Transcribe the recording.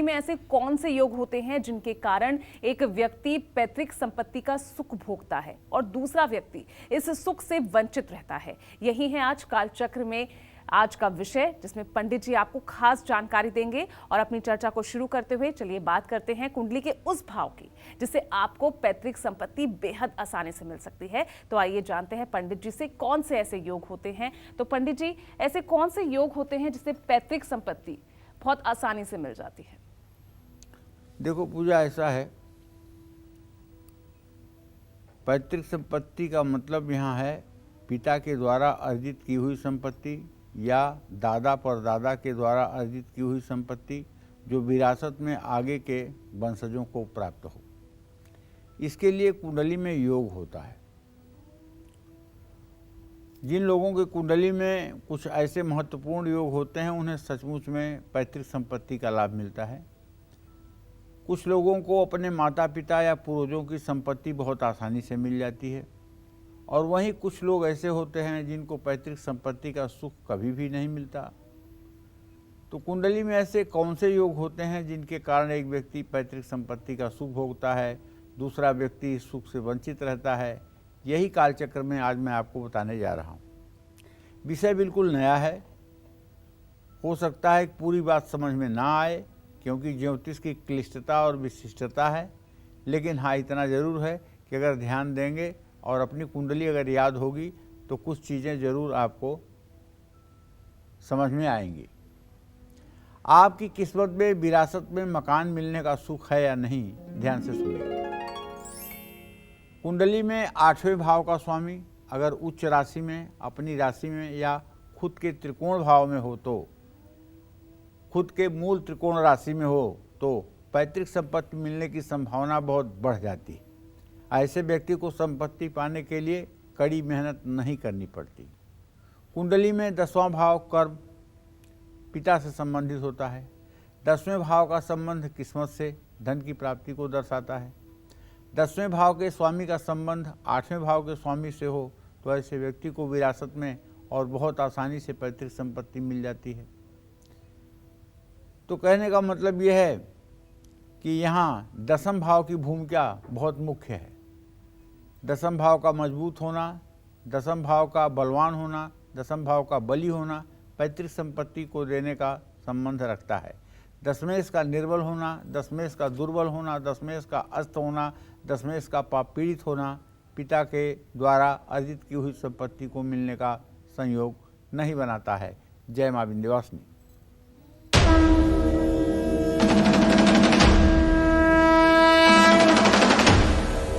कुंडली में ऐसे कौन से योग होते हैं जिनके कारण एक व्यक्ति पैतृक संपत्ति का सुख भोगता है और दूसरा व्यक्ति इस सुख से वंचित रहता है? यही है आज कालचक्र में आज का विषय, जिसमें पंडित जी आपको खास जानकारी देंगे। और अपनी चर्चा को शुरू करते हुए चलिए बात करते हैं कुंडली के उस भाव की जिससे आपको पैतृक संपत्ति बेहद आसानी से मिल सकती है। तो आइए जानते हैं पंडित जी से कौन से ऐसे योग होते हैं। तो पंडित जी, ऐसे कौन से योग होते हैं जिससे पैतृक संपत्ति बहुत आसानी से मिल जाती है? देखो पूजा, ऐसा है, पैतृक संपत्ति का मतलब यहाँ है पिता के द्वारा अर्जित की हुई संपत्ति या दादा परदादा के द्वारा अर्जित की हुई संपत्ति जो विरासत में आगे के वंशजों को प्राप्त हो। इसके लिए कुंडली में योग होता है। जिन लोगों के कुंडली में कुछ ऐसे महत्वपूर्ण योग होते हैं उन्हें सचमुच में पैतृक संपत्ति का लाभ मिलता है। कुछ लोगों को अपने माता पिता या पूर्वजों की संपत्ति बहुत आसानी से मिल जाती है, और वहीं कुछ लोग ऐसे होते हैं जिनको पैतृक संपत्ति का सुख कभी भी नहीं मिलता। तो कुंडली में ऐसे कौन से योग होते हैं जिनके कारण एक व्यक्ति पैतृक संपत्ति का सुख भोगता है, दूसरा व्यक्ति इस सुख से वंचित रहता है? यही कालचक्र में आज मैं आपको बताने जा रहा हूँ। विषय बिल्कुल नया है, हो सकता है कि पूरी बात समझ में ना आए क्योंकि ज्योतिष की क्लिष्टता और विशिष्टता है, लेकिन हाँ, इतना ज़रूर है कि अगर ध्यान देंगे और अपनी कुंडली अगर याद होगी तो कुछ चीज़ें ज़रूर आपको समझ में आएंगी। आपकी किस्मत में विरासत में मकान मिलने का सुख है या नहीं, ध्यान से सुनिए। कुंडली में 8वें भाव का स्वामी अगर उच्च राशि में, अपनी राशि में या खुद के त्रिकोण भाव में हो, तो खुद के मूल त्रिकोण राशि में हो तो पैतृक संपत्ति मिलने की संभावना बहुत बढ़ जाती है। ऐसे व्यक्ति को संपत्ति पाने के लिए कड़ी मेहनत नहीं करनी पड़ती। कुंडली में 10वां भाव कर्म, पिता से संबंधित होता है। 10वें भाव का संबंध किस्मत से धन की प्राप्ति को दर्शाता है। 10वें भाव के स्वामी का संबंध 8वें भाव के स्वामी से हो तो ऐसे व्यक्ति को विरासत में और बहुत आसानी से पैतृक संपत्ति मिल जाती है। तो कहने का मतलब यह है कि यहाँ 10वें भाव की भूमिका बहुत मुख्य है। 10वें भाव का मजबूत होना, 10वें भाव का बलवान होना, 10वें भाव का बली होना पैतृक संपत्ति को देने का संबंध रखता है। 10वें का निर्बल होना, 10वें का दुर्बल होना, 10वें का अस्त होना, 10वें का पाप पीड़ित होना पिता के द्वारा अर्जित की हुई संपत्ति को मिलने का संयोग नहीं बनाता है। जय मां विंध्यवासिनी।